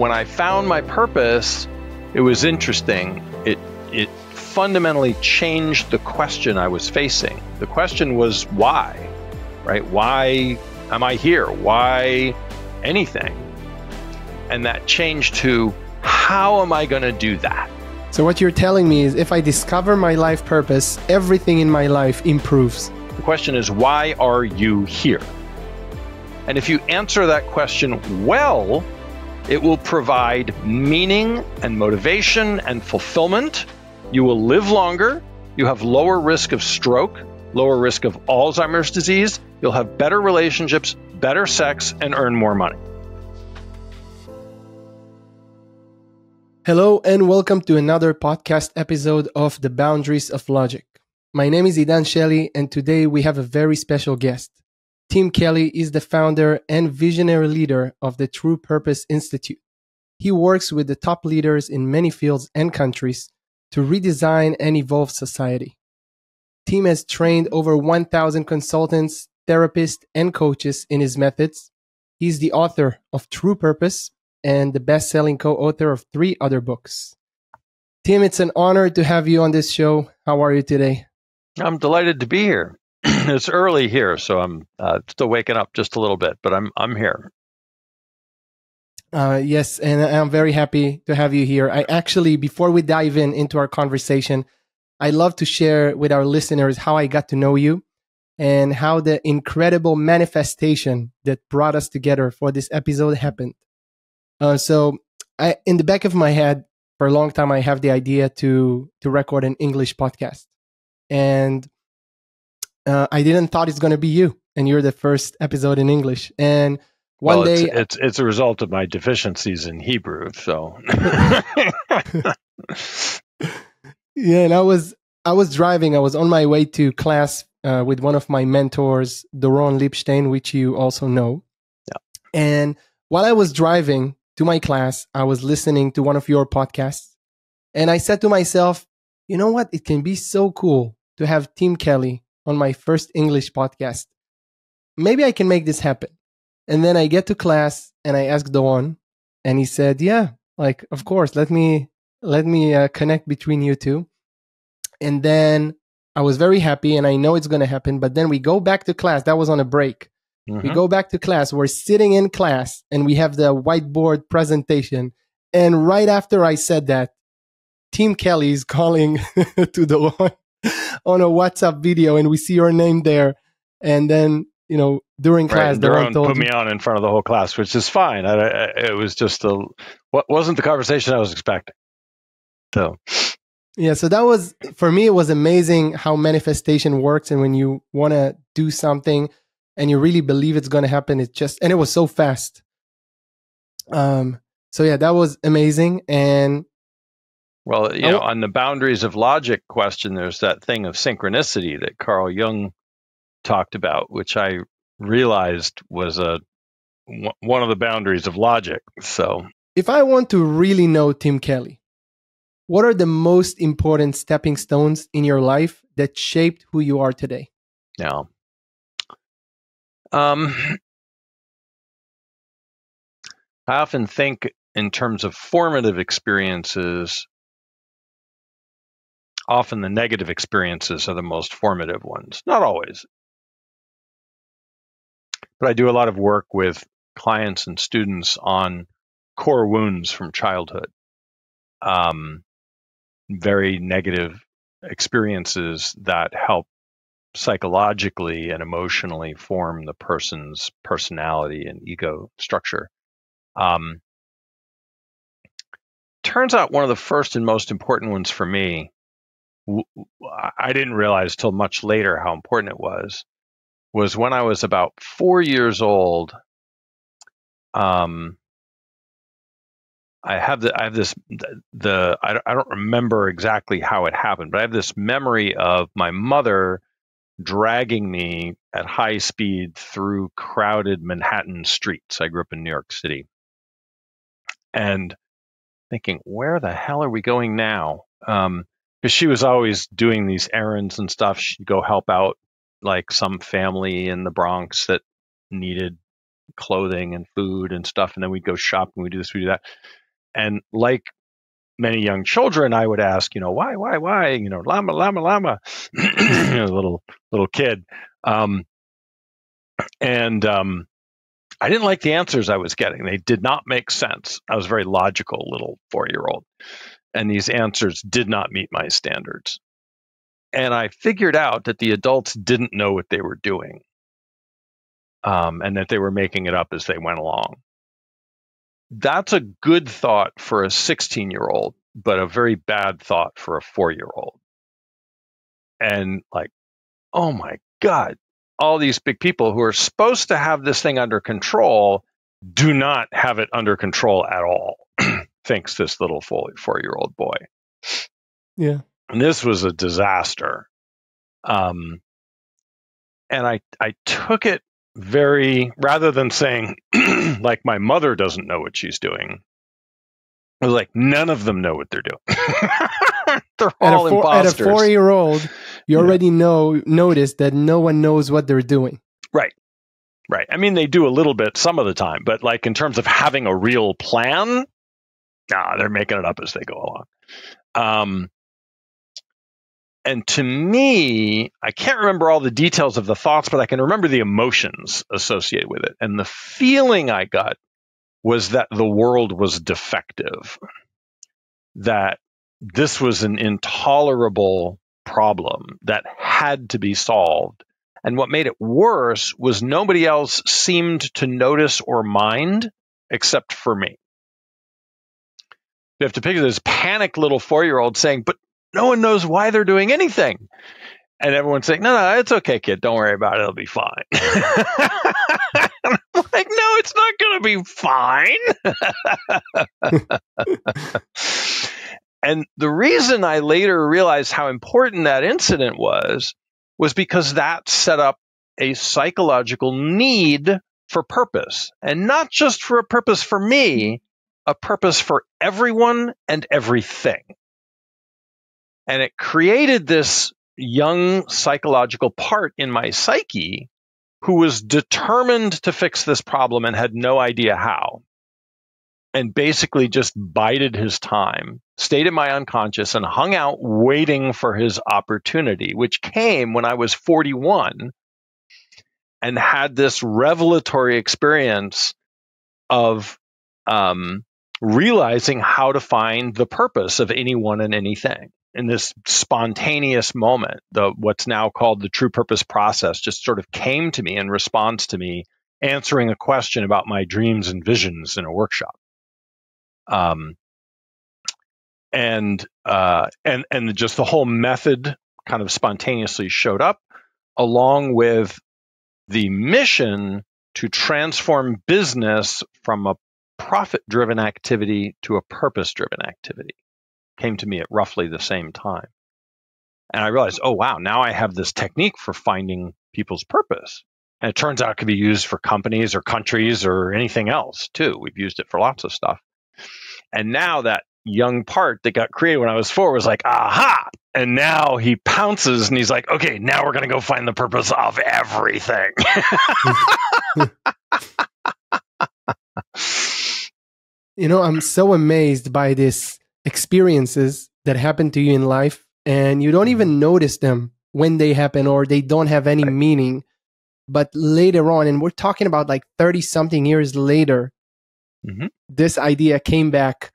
when I found my purpose, it was interesting. It fundamentally changed the question I was facing. The question was why, right? Why am I here? Why anything? And that changed to how am I going to do that? So what you're telling me is if I discover my life purpose, everything in my life improves. The question is, why are you here? And if you answer that question well, it will provide meaning and motivation and fulfillment. You will live longer. You have lower risk of stroke, lower risk of Alzheimer's disease. You'll have better relationships, better sex, and earn more money. Hello and welcome to another podcast episode of The Boundaries of Logic. My name is Kelley and today we have a very special guest. Tim Kelley is the founder and visionary leader of the True Purpose Institute. He works with the top leaders in many fields and countries to redesign and evolve society. Tim has trained over 1,000 consultants, therapists, and coaches in his methods. He's the author of True Purpose and the best-selling co-author of 3 other books. Tim, it's an honor to have you on this show. How are you today? I'm delighted to be here. It's early here, so I'm still waking up just a little bit, but I'm here. Yes, and I'm very happy to have you here. I actually, before we dive into our conversation, I love to share with our listeners how I got to know you and how the incredible manifestation that brought us together for this episode happened. So in the back of my head, for a long time, I have the idea to record an English podcast. And I didn't thought it's going to be you, and you're the first episode in English. And one day, it's a result of my deficiencies in Hebrew. So, yeah, and I was driving. I was on my way to class with one of my mentors, Doron Lipstein, which you also know. Yeah. And while I was driving to my class, I was listening to one of your podcasts, and I said to myself, you know what? It can be so cool to have Tim Kelley on my first English podcast. Maybe I can make this happen. And then I get to class and I asked Doron, and he said, yeah, like, of course, let me connect between you two. And then I was very happy and I know it's going to happen. But then we go back to class. That was on a break. Mm-hmm. We go back to class. We're sitting in class and we have the whiteboard presentation. And right after I said that, Tim Kelley is calling to Doron on a WhatsApp video, and we see your name there. And then, you know, during class, Doron put me on in front of the whole class, which is fine. It was just wasn't the conversation I was expecting. So, yeah. So that was, for me, it was amazing how manifestation works. And when you want to do something and you really believe it's going to happen, and it was so fast. So yeah, that was amazing. And well, you know, on the boundaries of logic question, there's that thing of synchronicity that Carl Jung talked about, which I realized was one of the boundaries of logic. So, if I want to really know Tim Kelley, what are the most important stepping stones in your life that shaped who you are today? Yeah. I often think in terms of formative experiences. Often the negative experiences are the most formative ones. Not always. But I do a lot of work with clients and students on core wounds from childhood. Very negative experiences that help psychologically and emotionally form the person's personality and ego structure. Turns out one of the first and most important ones for me, I didn't realize till much later how important it was when I was about 4 years old. I don't remember exactly how it happened, but I have this memory of my mother dragging me at high speed through crowded Manhattan streets. I grew up in New York City, and thinking, where the hell are we going now? Because she was always doing these errands and stuff. She'd go help out like some family in the Bronx that needed clothing and food and stuff. And then we'd go shopping, we do this, we do that. And like many young children, I would ask, why, llama, llama, llama, little kid. I didn't like the answers I was getting. They did not make sense. I was a very logical little 4-year-old, and these answers did not meet my standards. And I figured out that the adults didn't know what they were doing, and that they were making it up as they went along. That's a good thought for a 16-year-old, but a very bad thought for a 4-year-old. And like, oh my God, all these big people who are supposed to have this thing under control do not have it under control at all, thinks this little 4-year-old boy. Yeah. And this was a disaster. And I took it rather than saying, like, my mother doesn't know what she's doing, I was like, none of them know what they're doing. They're all imposters. At a 4-year-old, you already notice that no one knows what they're doing. Right. I mean, they do a little bit some of the time, but like in terms of having a real plan, they're making it up as they go along. And to me, I can't remember all the details of the thoughts, but I can remember the emotions associated with it. And the feeling I got was that the world was defective, that this was an intolerable problem that had to be solved. And what made it worse was nobody else seemed to notice or mind except for me. You have to picture this panicked little 4-year-old saying, but no one knows why they're doing anything. And everyone's saying, no, it's okay, kid. Don't worry about it. It'll be fine. I'm like, no, it's not going to be fine. And the reason I later realized how important that incident was because that set up a psychological need for purpose. And not just for a purpose for me, a purpose for everyone and everything. And it created this young psychological part in my psyche who was determined to fix this problem and had no idea how. And basically just bided his time, stayed in my unconscious, and hung out waiting for his opportunity, which came when I was 41 and had this revelatory experience of realizing how to find the purpose of anyone and anything. In this spontaneous moment, what's now called the true purpose process just sort of came to me in response to me answering a question about my dreams and visions in a workshop. And just the whole method kind of spontaneously showed up, along with the mission to transform business from a profit-driven activity to a purpose-driven activity. Came to me at roughly the same time. And I realized, oh, wow, now I have this technique for finding people's purpose. And it turns out it could be used for companies or countries or anything else, too. We've used it for lots of stuff. And now that young part that got created when I was 4 was like, aha! And now he pounces and he's like, okay, now we're going to go find the purpose of everything. I'm so amazed by these experiences that happen to you in life, and you don't even notice them when they happen, or they don't have any meaning. But later on, and we're talking about like 30-something years later, this idea came back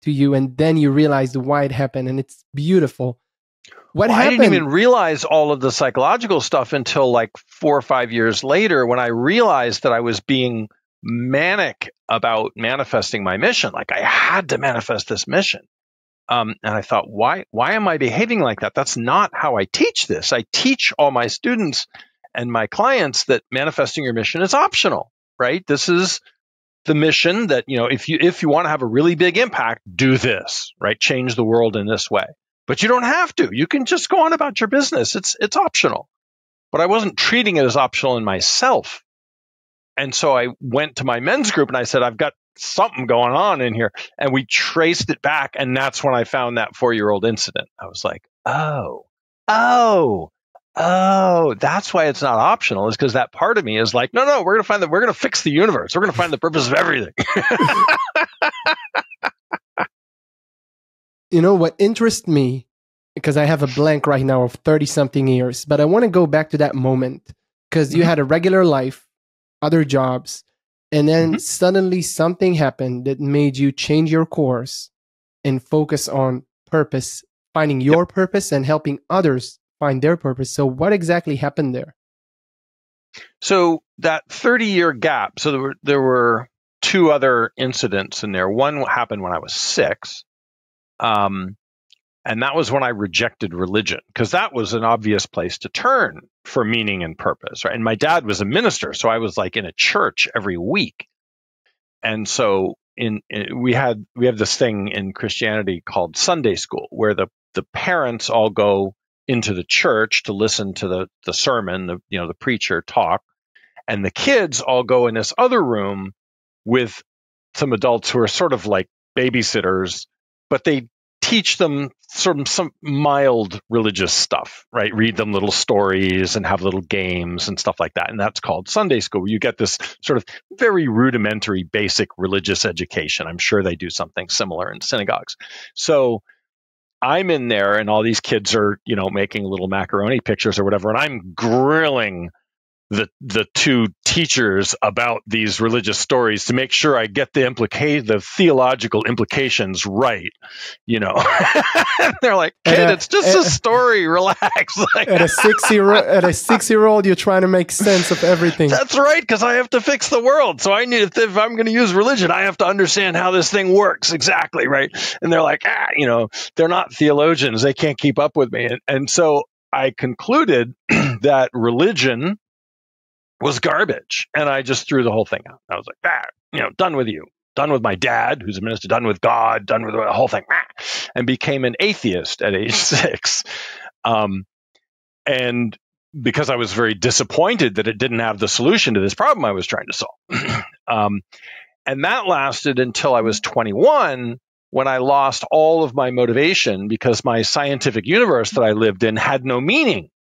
to you, and then you realized why it happened, and it's beautiful. What happened? I didn't even realize all of the psychological stuff until like 4 or 5 years later, when I realized that I was being manic about manifesting my mission. Like, I had to manifest this mission. And I thought, why am I behaving like that? That's not how I teach this. I teach all my students and my clients that manifesting your mission is optional, right? This is the mission that, if you want to have a really big impact, do this, right? Change the world in this way. But you don't have to. You can just go on about your business. It's optional. But I wasn't treating it as optional in myself. And so I went to my men's group and I said, I've got something going on in here. And we traced it back. And that's when I found that 4-year-old incident. I was like, oh, oh, that's why it's not optional, is because that part of me is like, no, we're going to fix the universe. We're going to find the purpose of everything. You know what interests me, because I have a blank right now of 30-something years, but I want to go back to that moment, because you had a regular life, other jobs, and then suddenly something happened that made you change your course and focus on purpose, finding your purpose and helping others find their purpose. So what exactly happened there? So that 30-year gap, so there were two other incidents in there. One happened when I was 6. And that was when I rejected religion, because that was an obvious place to turn for meaning and purpose, right? And my dad was a minister, so I was like in a church every week. And so we have this thing in Christianity called Sunday school, where the parents all go into the church to listen to the sermon, the preacher talk, and the kids all go in this other room with some adults who are sort of like babysitters, but they teach them some mild religious stuff, right? Read them little stories and have little games and stuff like that. And that's called Sunday school, where you get this sort of very rudimentary, basic religious education. I'm sure they do something similar in synagogues. So I'm in there and all these kids are, making little macaroni pictures or whatever. And I'm grilling the two teachers about these religious stories to make sure I get the theological implications right, They're like, kid, it's just a story. Relax. Like, at a 6-year-old, you're trying to make sense of everything. That's right, because I have to fix the world. So if I'm going to use religion, I have to understand how this thing works exactly, right? And they're like, they're not theologians. They can't keep up with me. And so I concluded that religion was garbage. And I just threw the whole thing out. I was like, done with you. Done with my dad, who's a minister, done with God, done with the whole thing. And became an atheist at age 6. And because I was very disappointed that it didn't have the solution to this problem I was trying to solve. And that lasted until I was 21, when I lost all of my motivation because my scientific universe that I lived in had no meaning.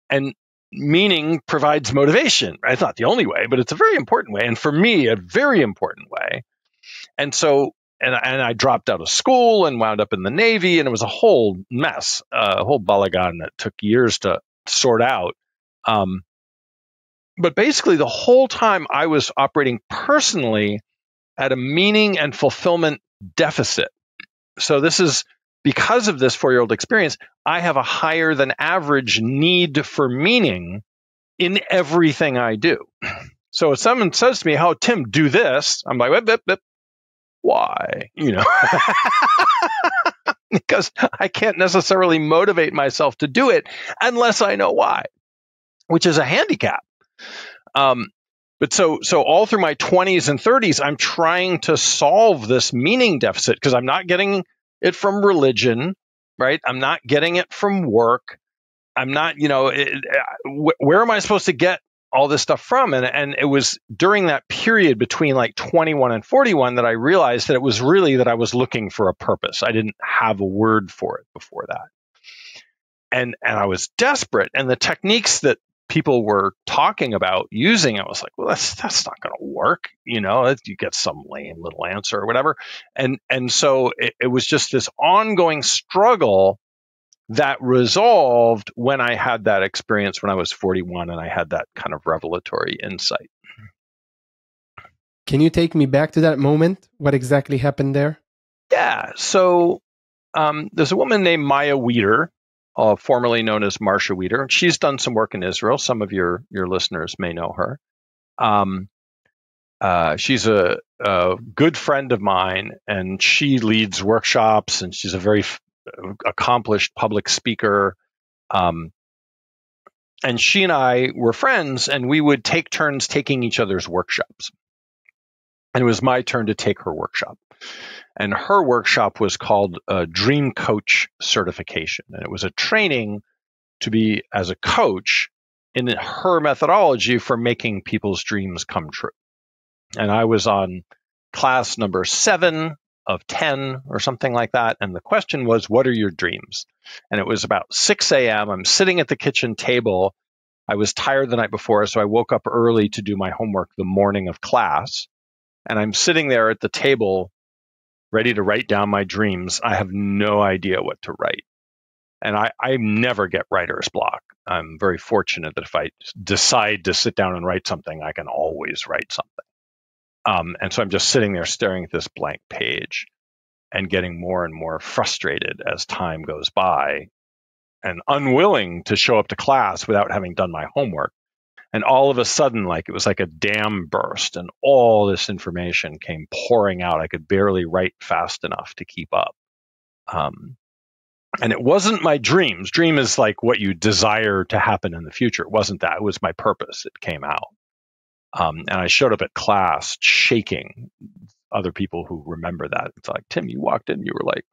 And meaning provides motivation. It's not the only way, but it's a very important way. And for me, a very important way. And so, and I dropped out of school and wound up in the Navy, and it was a whole mess, a whole balagan that took years to sort out. But basically, the whole time I was operating personally at a meaning and fulfillment deficit. So this is because of this 4-year-old experience, I have a higher than average need for meaning in everything I do. So if someone says to me, "Oh, Tim, do this," I'm like, why? Because I can't necessarily motivate myself to do it unless I know why, which is a handicap. But so all through my 20s and 30s, I'm trying to solve this meaning deficit because I'm not getting it from religion, right? I'm not getting it from work. I'm not, where am I supposed to get all this stuff from? And it was during that period between like 21 and 41 that I realized that it was really that I was looking for a purpose. I didn't have a word for it before that. And I was desperate. And the techniques that people were talking about using, I was like, well, that's not going to work. You get some lame little answer or whatever. And so it was just this ongoing struggle that resolved when I had that experience when I was 41 and I had that kind of revelatory insight. Can you take me back to that moment? What exactly happened there? Yeah. So there's a woman named Maya Wieder, formerly known as Marcia Wieder. She's done some work in Israel. Some of your listeners may know her. She's a good friend of mine, and she leads workshops, and she's a very accomplished public speaker. And she and I were friends, and we would take turns taking each other's workshops. And it was my turn to take her workshop. And her workshop was called Dream Coach Certification. And it was a training to be as a coach in her methodology for making people's dreams come true. And I was on class number 7 of 10 or something like that. And the question was, what are your dreams? And it was about 6 a.m. I'm sitting at the kitchen table. I was tired the night before, so I woke up early to do my homework the morning of class. And I'm sitting there at the table, ready to write down my dreams. I have no idea what to write. And I never get writer's block. I'm very fortunate that if I decide to sit down and write something, I can always write something. And so I'm just sitting there staring at this blank page and getting more and more frustrated as time goes by and unwilling to show up to class without having done my homework. And all of a sudden, like it was like a dam burst and all this information came pouring out. I could barely write fast enough to keep up. And it wasn't my dreams. Dream is like what you desire to happen in the future. It wasn't that. It was my purpose. It came out. And I showed up at class shaking. Other people who remember that. It's like, Tim, you walked in, you were like...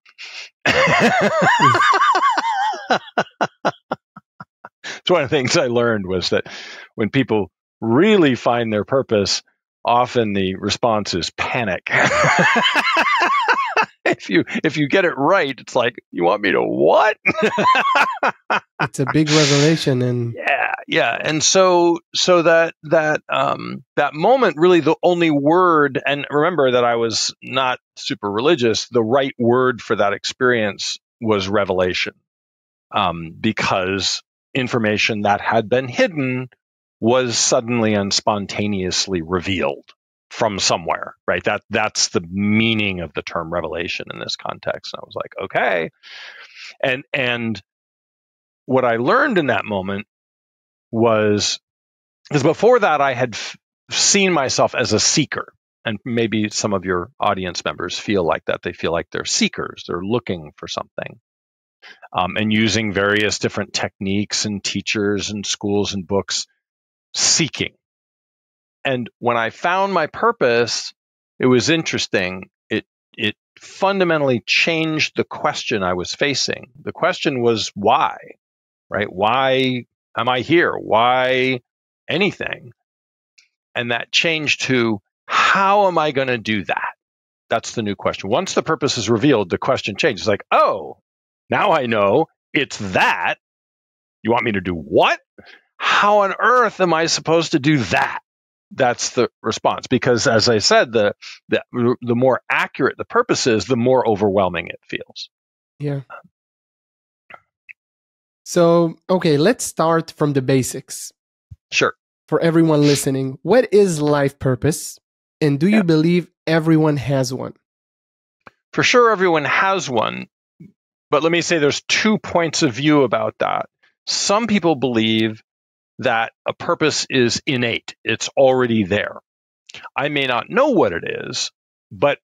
It's one of the things I learned was that when people really find their purpose, often the response is panic. If you get it right, it's like, you want me to what? It's a big revelation, and yeah. And so that moment, really the only word, and remember that I was not super religious, the right word for that experience was revelation, because information that had been hidden was suddenly and spontaneously revealed from somewhere, right? That's the meaning of the term revelation in this context. And I was like, okay. And what I learned in that moment was, because before that I had seen myself as a seeker, and maybe some of your audience members feel like that. They feel like they're seekers. They're looking for something. And using various different techniques and teachers and schools and books, seeking. And when I found my purpose, it was interesting. It fundamentally changed the question I was facing. The question was why, right? Why am I here? Why anything? And that changed to, how am I going to do that? That's the new question. Once the purpose is revealed, the question changes. It's like, oh, now I know it's that. You want me to do what? How on earth am I supposed to do that? That's the response. Because as I said, the more accurate the purpose is, the more overwhelming it feels. Yeah. So, okay, let's start from the basics. Sure. For everyone listening, what is life purpose? And do you believe everyone has one? For sure, everyone has one. But let me say there's 2 points of view about that. Some people believe that a purpose is innate. It's already there. I may not know what it is, but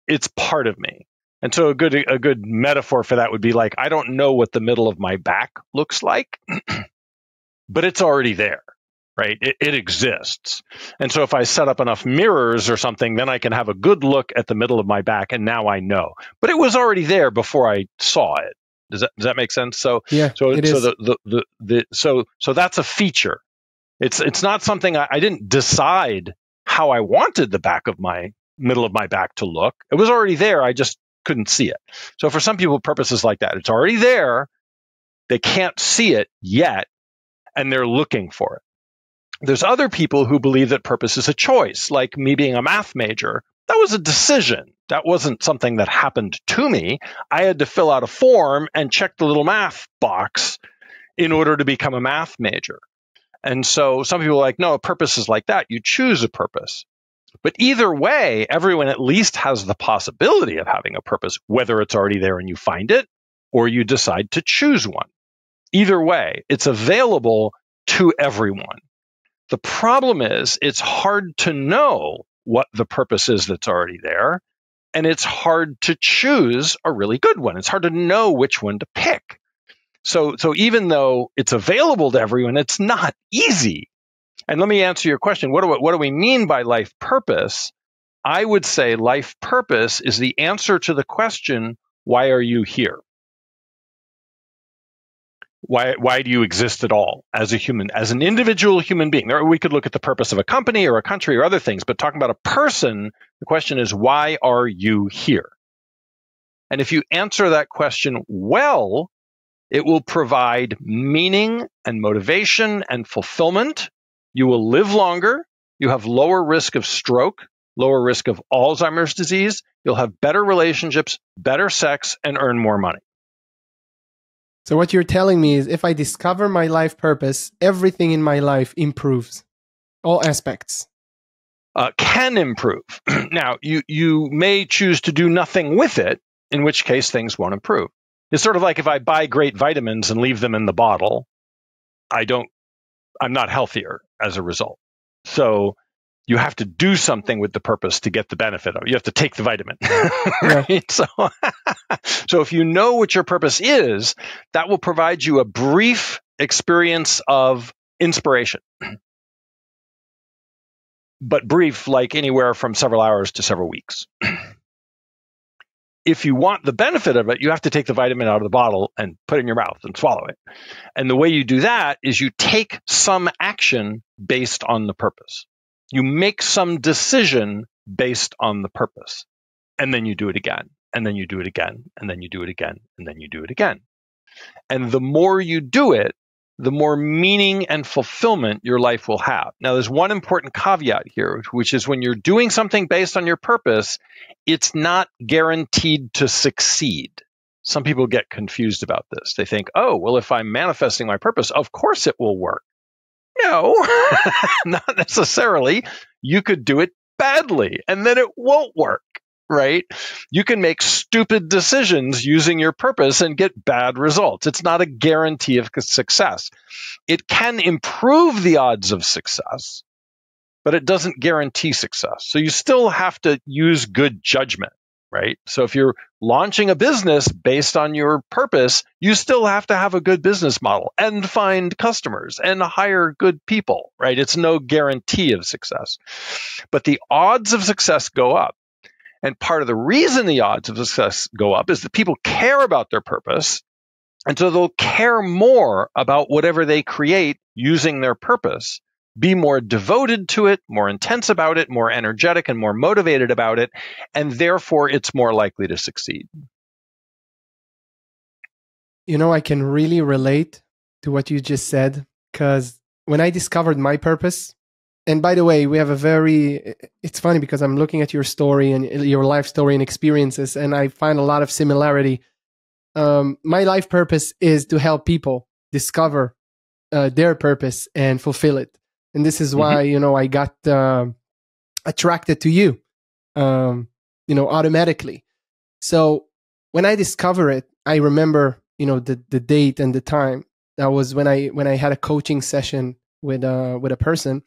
it's part of me. And so a good metaphor for that would be like, I don't know what the middle of my back looks like, but it's already there, right? It exists. And so if I set up enough mirrors or something, then I can have a good look at the middle of my back, and now I know. But it was already there before I saw it. Does that make sense? So that's a feature. It's not something I didn't decide how I wanted the back of my middle of my back to look. It was already there. I just couldn't see it. So for some people, purpose is like that. It's already there. They can't see it yet, and they're looking for it. There's other people who believe that purpose is a choice, like me being a math major. That was a decision. That wasn't something that happened to me. I had to fill out a form and check the little math box in order to become a math major. And so some people are like, no, a purpose is like that. You choose a purpose. But either way, everyone at least has the possibility of having a purpose, whether it's already there and you find it, or you decide to choose one. Either way, it's available to everyone. The problem is it's hard to know what the purpose is that's already there, and it's hard to choose a really good one. It's hard to know which one to pick. So even though it's available to everyone, it's not easy. And let me answer your question. What do we mean by life purpose? I would say life purpose is the answer to the question, why are you here? Why do you exist at all as a human, as an individual human being? We could look at the purpose of a company or a country or other things, but talking about a person, the question is, why are you here? And if you answer that question well, it will provide meaning and motivation and fulfillment. You will live longer. You have lower risk of stroke, lower risk of Alzheimer's disease. You'll have better relationships, better sex, and earn more money. So what you're telling me is if I discover my life purpose, everything in my life improves, all aspects. Can improve. Now, you may choose to do nothing with it, in which case things won't improve. It's sort of like if I buy great vitamins and leave them in the bottle, I'm not healthier as a result. So you have to do something with the purpose to get the benefit of it. You have to take the vitamin. Right? Yeah. So if you know what your purpose is, that will provide you a brief experience of inspiration. But brief, like anywhere from several hours to several weeks. If you want the benefit of it, you have to take the vitamin out of the bottle and put it in your mouth and swallow it. And the way you do that is you take some action based on the purpose. You make some decision based on the purpose. And then you do it again, and then you do it again, and then you do it again, and then you do it again. And the more you do it, the more meaning and fulfillment your life will have. Now, there's one important caveat here, which is when you're doing something based on your purpose, it's not guaranteed to succeed. Some people get confused about this. They think, oh, well, if I'm manifesting my purpose, of course it will work. No, not necessarily. You could do it badly, and then it won't work. Right? You can make stupid decisions using your purpose and get bad results. It's not a guarantee of success. It can improve the odds of success, but it doesn't guarantee success. So you still have to use good judgment, right? So if you're launching a business based on your purpose, you still have to have a good business model and find customers and hire good people, right? It's no guarantee of success, but the odds of success go up. And part of the reason the odds of success go up is that people care about their purpose. And so they'll care more about whatever they create using their purpose, be more devoted to it, more intense about it, more energetic and more motivated about it. And therefore, it's more likely to succeed. You know, I can really relate to what you just said, because when I discovered my purpose, and by the way, we have it's funny because I'm looking at your story and your life story and experiences, and I find a lot of similarity. My life purpose is to help people discover their purpose and fulfill it. And this is why, I got attracted to you, automatically. So when I discover it, I remember, the date and the time. That was when I had a coaching session with a person.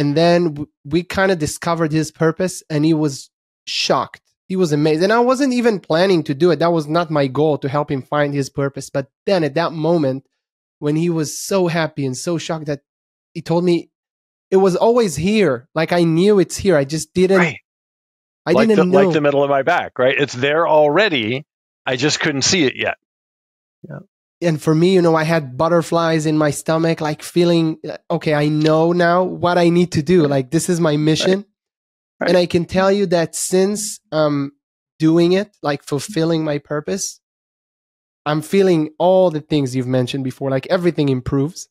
And then we kind of discovered his purpose, and he was shocked. He was amazed. And I wasn't even planning to do it. That was not my goal, to help him find his purpose. But then at that moment, when he was so happy and so shocked, that he told me it was always here. Like I knew it's here. I just didn't. Right. I didn't know. Like the middle of my back, right? It's there already. I just couldn't see it yet. Yeah. And for me, I had butterflies in my stomach, like feeling, okay, I know now what I need to do. Like, this is my mission. Right. And I can tell you that since I'm doing it, like fulfilling my purpose, I'm feeling all the things you've mentioned before, like everything improves.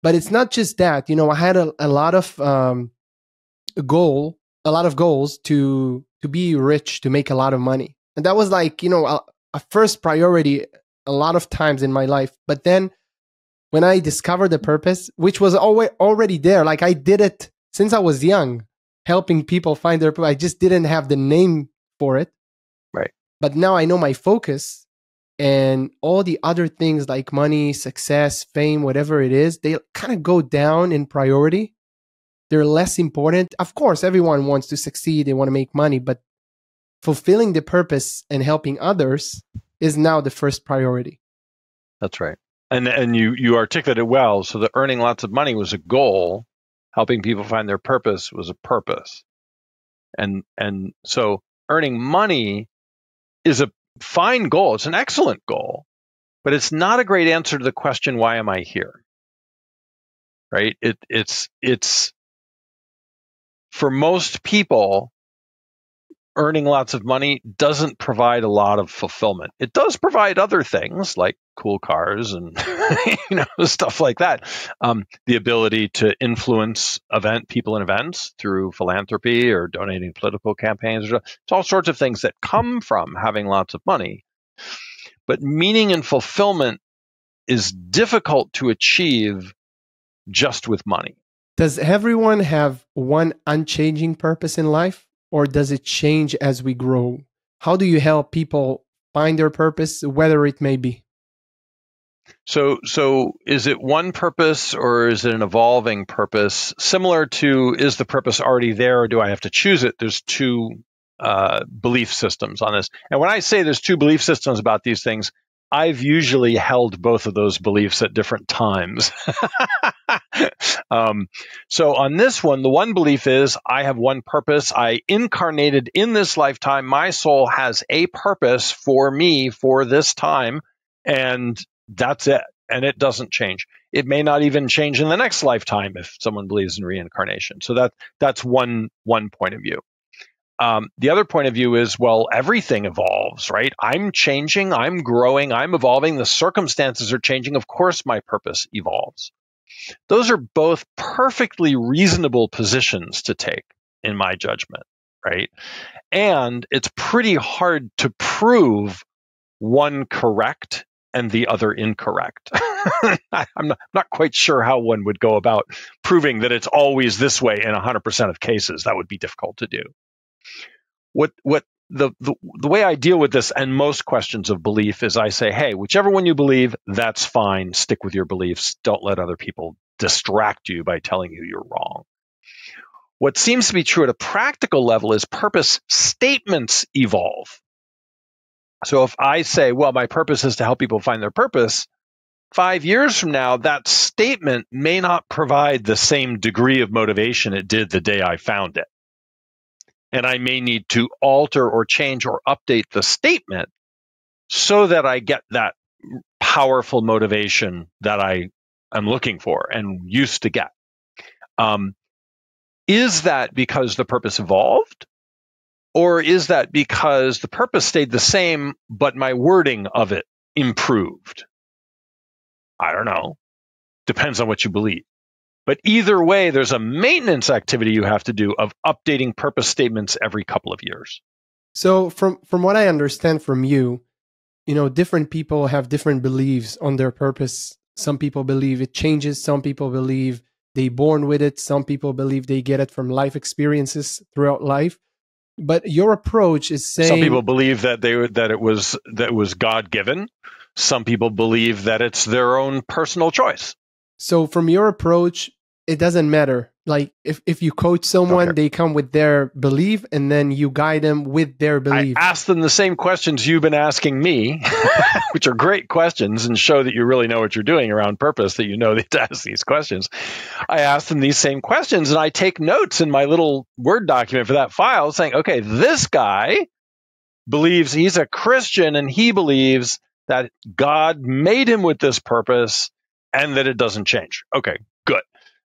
But it's not just that, I had a lot of goals to be rich, to make a lot of money. And that was like, a first priority a lot of times in my life. But then when I discovered the purpose, which was already there, like I did it since I was young, helping people find their purpose. I just didn't have the name for it. Right. But now I know my focus, and all the other things like money, success, fame, whatever it is, they kind of go down in priority. They're less important. Of course, everyone wants to succeed. They want to make money, but fulfilling the purpose and helping others is now the first priority. That's right. And you articulated it well. So the earning lots of money was a goal. Helping people find their purpose was a purpose. And so earning money is a fine goal. It's an excellent goal, but it's not a great answer to the question, why am I here? Right? It's for most people, earning lots of money doesn't provide a lot of fulfillment. It does provide other things like cool cars and stuff like that. The ability to influence people and events through philanthropy or donating political campaigns. It's all sorts of things that come from having lots of money. But meaning and fulfillment is difficult to achieve just with money. Does everyone have one unchanging purpose in life, or does it change as we grow? How do you help people find their purpose, whether it may be? So is it one purpose or is it an evolving purpose? Similar to, is the purpose already there or do I have to choose it? There's two belief systems on this. And when I say there's two belief systems about these things, I've usually held both of those beliefs at different times. So on this one, the one belief is I have one purpose. I incarnated in this lifetime. My soul has a purpose for me for this time, and that's it. And it doesn't change. It may not even change in the next lifetime if someone believes in reincarnation. So that's one point of view. The other point of view is, well, everything evolves, right? I'm changing, I'm growing, I'm evolving. The circumstances are changing. Of course, my purpose evolves. Those are both perfectly reasonable positions to take, in my judgment, right? And it's pretty hard to prove one correct and the other incorrect. I'm not quite sure how one would go about proving that it's always this way in 100% of cases. That would be difficult to do. What the way I deal with this and most questions of belief is I say, hey, whichever one you believe, that's fine. Stick with your beliefs. Don't let other people distract you by telling you you're wrong. What seems to be true at a practical level is purpose statements evolve. So if I say, well, my purpose is to help people find their purpose, 5 years from now, that statement may not provide the same degree of motivation it did the day I found it. And I may need to alter or change or update the statement so that I get that powerful motivation that I am looking for and used to get. Is that because the purpose evolved? Or is that because the purpose stayed the same, but my wording of it improved? I don't know. Depends on what you believe. But either way, there's a maintenance activity you have to do of updating purpose statements every couple of years. So from what I understand from you, different people have different beliefs on their purpose. Some people believe it changes. Some people believe they're born with it. Some people believe they get it from life experiences throughout life. But your approach is saying some people believe that it was God-given. Some people believe that it's their own personal choice. So from your approach, it doesn't matter. Like if you coach someone, they come with their belief and then you guide them with their belief. I ask them the same questions you've been asking me, which are great questions and show that you really know what you're doing around purpose, that you know to ask these questions. I ask them these same questions and I take notes in my little Word document for that file saying, okay, this guy believes he's a Christian and he believes that God made him with this purpose and that it doesn't change. Okay, good.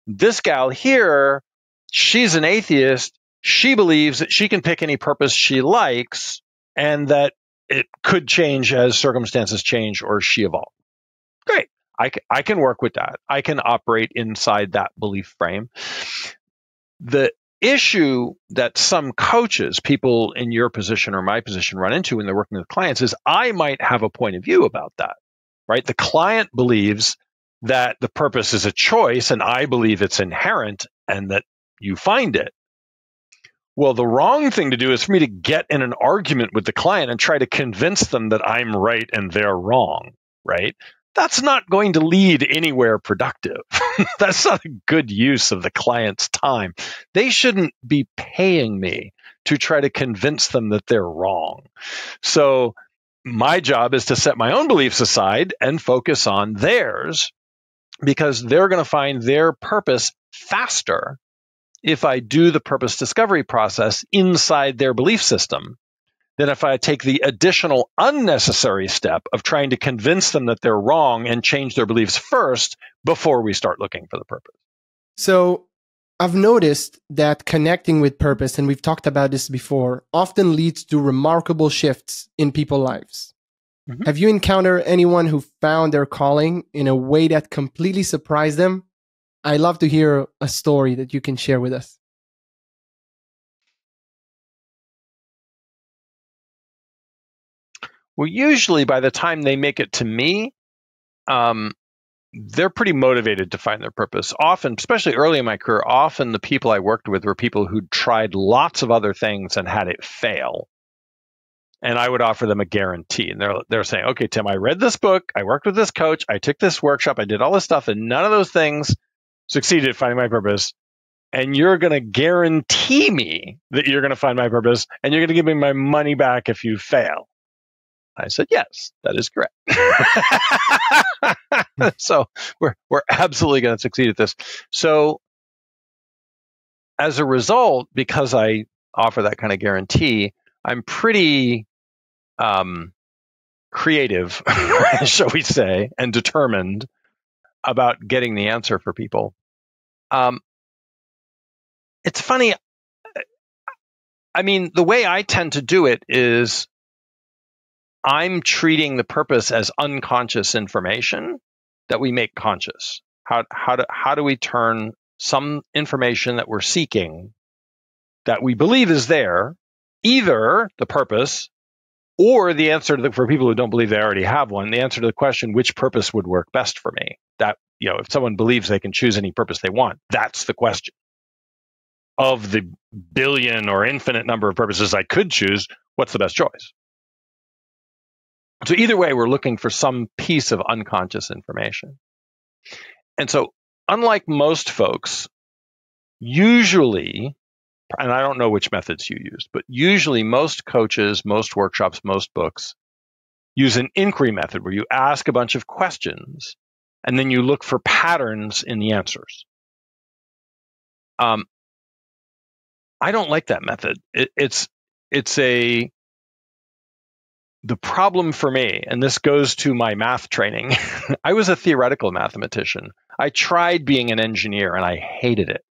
This gal here, she's an atheist. She believes that she can pick any purpose she likes and that it could change as circumstances change or she evolves. Great. I can work with that. I can operate inside that belief frame. The issue that some coaches, people in your position or my position, run into when they're working with clients is I might have a point of view about that, right? The client believes that the purpose is a choice, and I believe it's inherent and that you find it. Well, the wrong thing to do is for me to get in an argument with the client and try to convince them that I'm right and they're wrong, right? That's not going to lead anywhere productive. That's not a good use of the client's time. They shouldn't be paying me to try to convince them that they're wrong. So my job is to set my own beliefs aside and focus on theirs, because they're going to find their purpose faster if I do the purpose discovery process inside their belief system than if I take the additional unnecessary step of trying to convince them that they're wrong and change their beliefs first before we start looking for the purpose. So I've noticed that connecting with purpose, and we've talked about this before, often leads to remarkable shifts in people's lives. Mm-hmm. Have you encountered anyone who found their calling in a way that completely surprised them? I'd love to hear a story that you can share with us. Well, usually by the time they make it to me, they're pretty motivated to find their purpose. Often, especially early in my career, often the people I worked with were people who'd tried lots of other things and had it fail. And I would offer them a guarantee. And they're saying, okay, Tim, I read this book, I worked with this coach, I took this workshop, I did all this stuff, and none of those things succeeded at finding my purpose. And you're going to guarantee me that you're going to find my purpose, and you're going to give me my money back if you fail. I said, yes, that is correct. So we're absolutely going to succeed at this. So as a result, because I offer that kind of guarantee, I'm pretty creative, shall we say, and determined about getting the answer for people. It's funny. I mean, the way I tend to do it is I'm treating the purpose as unconscious information that we make conscious. How do we turn some information that we're seeking that we believe is there, either the purpose or the answer to for people who don't believe they already have one, the answer to the question, which purpose would work best for me? That, if someone believes they can choose any purpose they want, that's the question. Of the billion or infinite number of purposes I could choose, what's the best choice? So either way, we're looking for some piece of unconscious information. And so unlike most folks, usually, and I don't know which methods you use, but usually most coaches, most workshops, most books use an inquiry method where you ask a bunch of questions and then you look for patterns in the answers. I don't like that method. The problem for me, and this goes to my math training, I was a theoretical mathematician. I tried being an engineer and I hated it.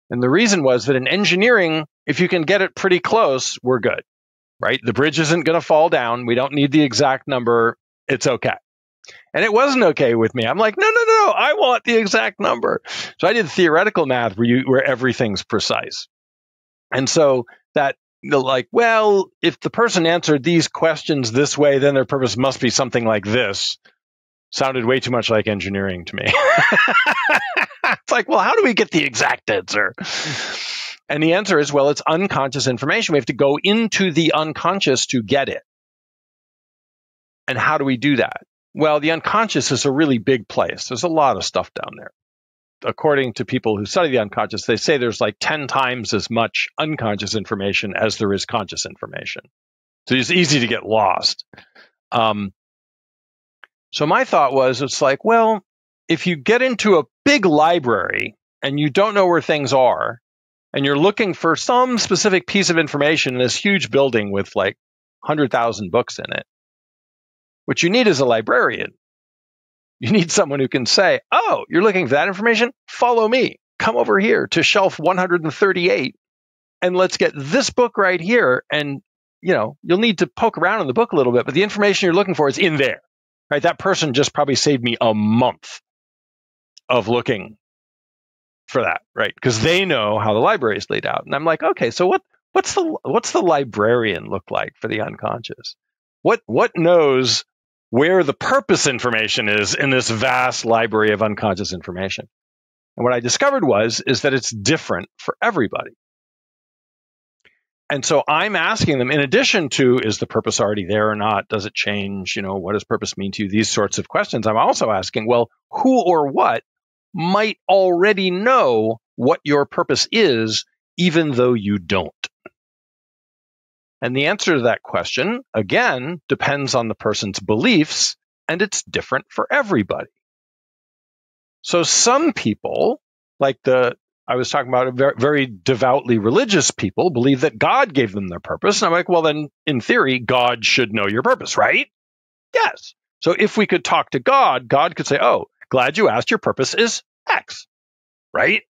And the reason was that in engineering, if you can get it pretty close, we're good, right? The bridge isn't going to fall down. We don't need the exact number. It's okay. And it wasn't okay with me. I'm like, no, I want the exact number. So I did theoretical math where everything's precise. And so that, well, if the person answered these questions this way, then their purpose must be something like this. Sounded way too much like engineering to me. It's like, well, how do we get the exact answer? And the answer is, well, it's unconscious information. We have to go into the unconscious to get it. And how do we do that? Well, the unconscious is a really big place. There's a lot of stuff down there. According to people who study the unconscious, they say there's like 10 times as much unconscious information as there is conscious information. So it's easy to get lost. So my thought was, it's like, well, if you get into a big library and you don't know where things are, and you're looking for some specific piece of information in this huge building with like 100,000 books in it, what you need is a librarian. You need someone who can say, oh, you're looking for that information? Follow me. Come over here to shelf 138 and let's get this book right here. And, you'll need to poke around in the book a little bit, but the information you're looking for is in there, right? That person just probably saved me a month of looking for that, right? Because they know how the library is laid out. And I'm like, okay, so what's the librarian look like for the unconscious? What knows where the purpose information is in this vast library of unconscious information? And what I discovered is that it's different for everybody. And so I'm asking them, in addition to, is the purpose already there or not? Does it change? What does purpose mean to you? These sorts of questions. I'm also asking, well, who or what might already know what your purpose is, even though you don't? And the answer to that question, again, depends on the person's beliefs, and it's different for everybody. So some people, like I was talking about very, very devoutly religious people, believe that God gave them their purpose. And I'm like, well, then in theory, God should know your purpose, right? Yes. So if we could talk to God, God could say, oh, glad you asked, your purpose is X, right?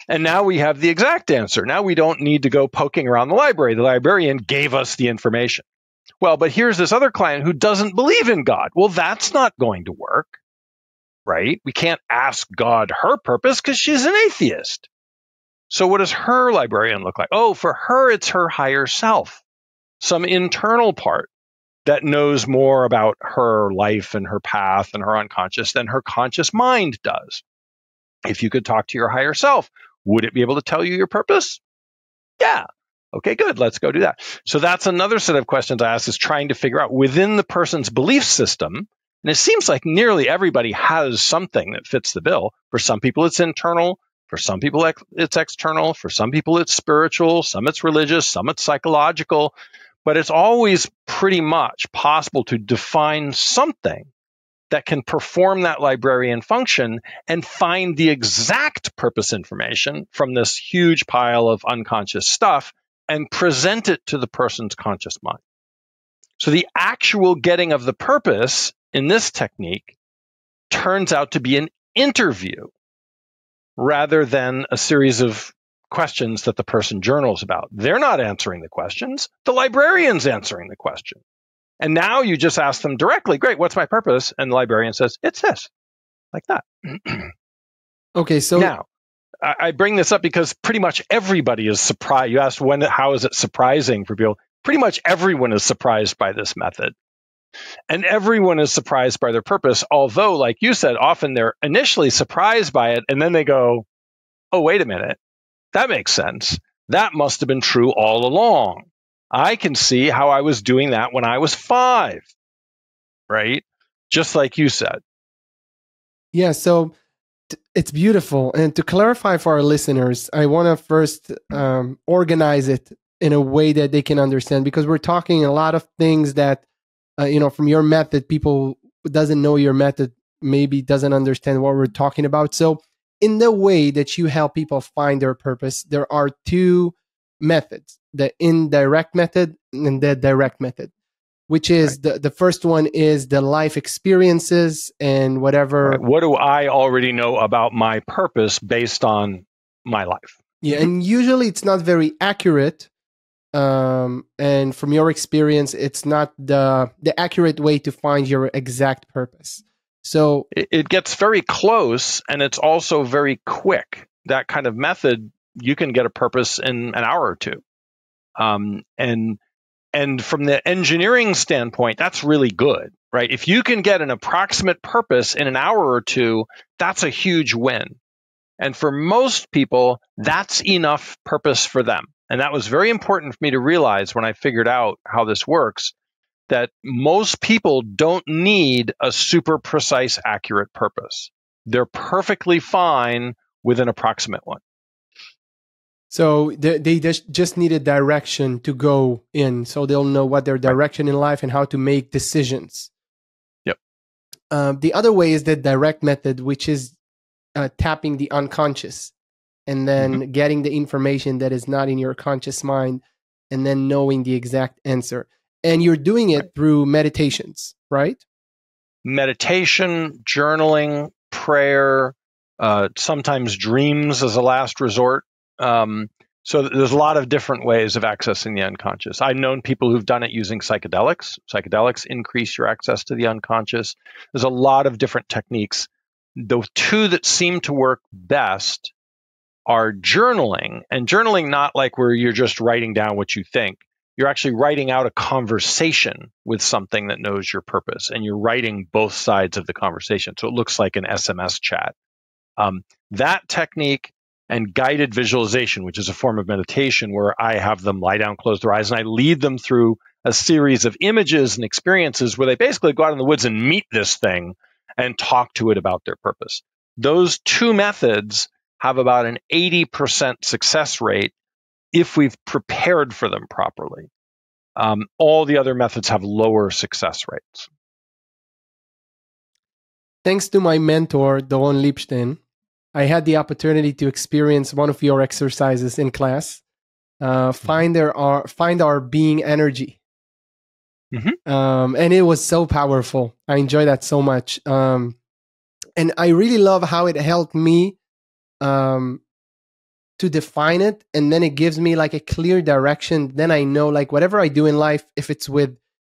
And now we have the exact answer. Now we don't need to go poking around the library. The librarian gave us the information. Well, but here's this other client who doesn't believe in God. Well, that's not going to work, right? We can't ask God her purpose because she's an atheist. So what does her librarian look like? Oh, for her, it's her higher self, some internal part that knows more about her life and her path and her unconscious than her conscious mind does. If you could talk to your higher self, would it be able to tell you your purpose? Yeah. Okay, good. Let's go do that. So that's another set of questions I ask, is trying to figure out within the person's belief system. And it seems like nearly everybody has something that fits the bill. For some people, it's internal. For some people, it's external. For some people, it's spiritual. Some it's religious. Some it's psychological. But it's always pretty much possible to define something that can perform that librarian function and find the exact purpose information from this huge pile of unconscious stuff and present it to the person's conscious mind. So the actual getting of the purpose in this technique turns out to be an interview rather than a series of questions that the person journals about. They're not answering the questions. The librarian's answering the question. And now you just ask them directly, great, what's my purpose? And the librarian says, it's this, like that. Okay, so now, I bring this up because pretty much everybody is surprised. You asked how is it surprising for people? Pretty much everyone is surprised by this method. And everyone is surprised by their purpose, although, like you said, often they're initially surprised by it, and then they go, oh, wait a minute, that makes sense. That must have been true all along. I can see how I was doing that when I was 5, right? Just like you said. Yeah, so it's beautiful. And to clarify for our listeners, I want to first organize it in a way that they can understand, because we're talking a lot of things that, from your method, people who doesn't know your method maybe doesn't understand what we're talking about. So in the way that you help people find their purpose, there are 2 methods, the indirect method and the direct method, which is right. The first one is the life experiences and whatever. Right. What do I already know about my purpose based on my life? Yeah, and usually it's not very accurate. And from your experience, it's not the accurate way to find your exact purpose. So it gets very close, and it's also very quick. That kind of method, you can get a purpose in an hour or 2. And from the engineering standpoint, that's really good, right? If you can get an approximate purpose in an hour or 2, that's a huge win. And for most people, that's enough purpose for them. And that was very important for me to realize when I figured out how this works, that most people don't need a super precise, accurate purpose. They're perfectly fine with an approximate one. So they just need a direction to go in, so they'll know what their direction in life and how to make decisions. Yep. The other way is the direct method, which is tapping the unconscious and then getting the information that is not in your conscious mind and then knowing the exact answer. And you're doing it through meditations, right? Meditation, journaling, prayer, sometimes dreams as a last resort. So there's a lot of different ways of accessing the unconscious. I've known people who've done it using psychedelics. Psychedelics increase your access to the unconscious. There's a lot of different techniques. The 2 that seem to work best are journaling, and journaling not like where you're just writing down what you think. You're actually writing out a conversation with something that knows your purpose, and you're writing both sides of the conversation. So it looks like an SMS chat. That technique and guided visualization, which is a form of meditation where I have them lie down, close their eyes, and I lead them through a series of images and experiences where they basically go out in the woods and meet this thing and talk to it about their purpose. Those 2 methods have about an 80% success rate if we've prepared for them properly. All the other methods have lower success rates. Thanks to my mentor, Doron Lipstein, I had the opportunity to experience one of your exercises in class, find our being energy. And it was so powerful. I enjoyed that so much. And I really love how it helped me to define it, and then it gives me like a clear direction. Then I know, like, whatever I do in life, if it's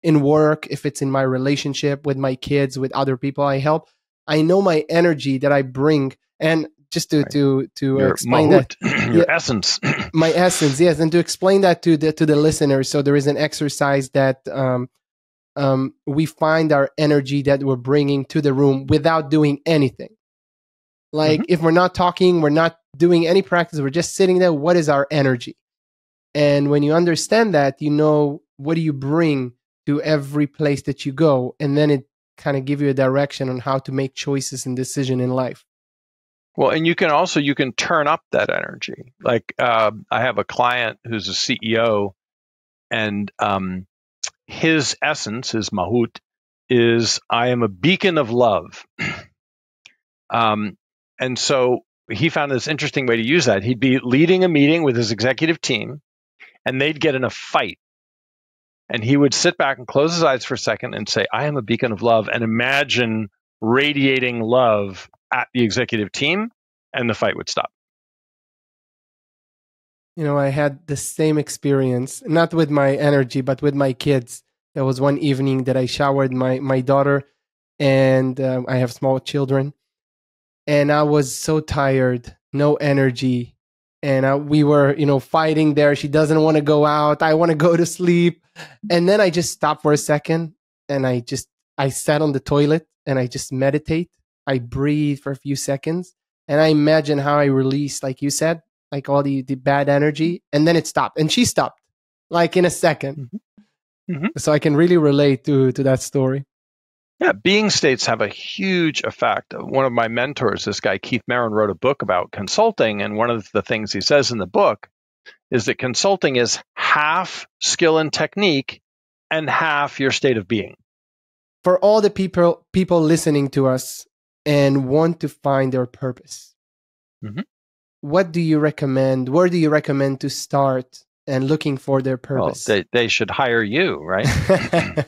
in work, if it's in my relationship with my kids, with other people I help, I know my energy that I bring. And just to explain mahut, that, your essence, my essence, yes, and to explain that to the listeners. So there is an exercise that we find our energy that we're bringing to the room without doing anything. Like, if we're not talking, we're not doing any practice, we're just sitting there. What is our energy? And when you understand that, you know, what do you bring to every place that you go? And then it kind of give you a direction on how to make choices and decision in life. Well, and you can turn up that energy. Like, I have a client who's a CEO, and his essence, his mahut, is I am a beacon of love. And so he found this interesting way to use that. He'd be leading a meeting with his executive team, and they'd get in a fight. And he would sit back and close his eyes for a second and say, I am a beacon of love, and imagine radiating love at the executive team, and the fight would stop. You know, I had the same experience, not with my energy, but with my kids. There was one evening that I showered my daughter, and I have small children. And I was so tired, no energy. And we were, fighting there. She doesn't want to go out. I want to go to sleep. And then I just stopped for a second, and I sat on the toilet, and I just meditate. I breathe for a few seconds, and I imagine how I release, like you said, like all the bad energy. And then it stopped, and she stopped like in a second. So I can really relate to that story. Yeah, being states have a huge effect. One of my mentors, this guy, Keith Marin, wrote a book about consulting. And one of the things he says in the book is that consulting is half skill and technique and half your state of being. For all the people listening to us and want to find their purpose, what do you recommend? Where do you recommend to start and looking for their purpose? Well, they should hire you, right?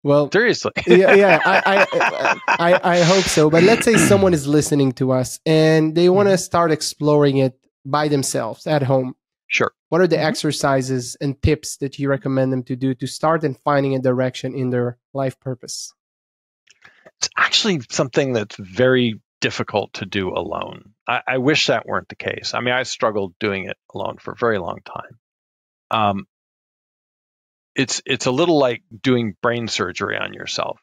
Well, seriously. I hope so. But let's say someone is listening to us and they want to start exploring it by themselves at home. Sure. What are the exercises and tips that you recommend them to do to start and finding a direction in their life purpose? It's actually something that's very difficult to do alone. I wish that weren't the case. I mean, I struggled doing it alone for a very long time. It's a little like doing brain surgery on yourself,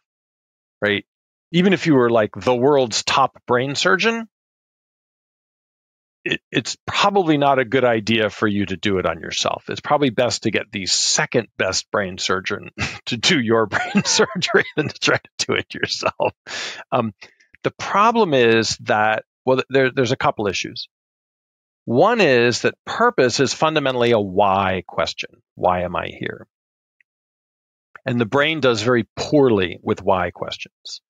right? Even if you were like the world's top brain surgeon, it's probably not a good idea for you to do it on yourself. It's probably best to get the second best brain surgeon to do your brain surgery than to try to do it yourself. The problem is that, well, there's a couple issues. One is that purpose is fundamentally a why question. Why am I here? And the brain does very poorly with why questions.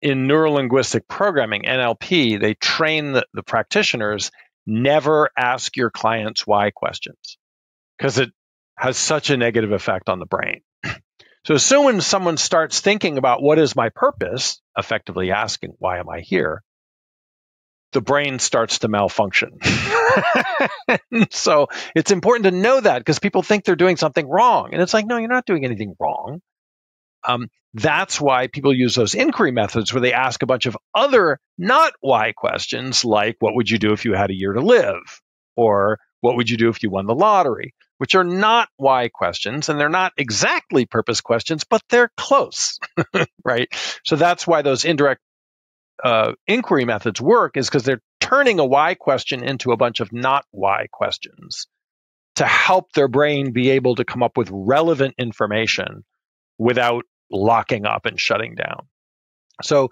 In neurolinguistic programming, NLP, they train the practitioners, never ask your clients why questions, because it has such a negative effect on the brain. So as soon as someone starts thinking about what is my purpose, effectively asking, why am I here? The brain starts to malfunction. So it's important to know that, because people think they're doing something wrong. And it's like, no, you're not doing anything wrong. That's why people use those inquiry methods where they ask a bunch of other not why questions, like what would you do if you had a year to live? Or what would you do if you won the lottery? Which are not why questions, and they're not exactly purpose questions, but they're close, right? So that's why those indirect inquiry methods work, is because they're turning a why question into a bunch of not why questions to help their brain be able to come up with relevant information without locking up and shutting down. So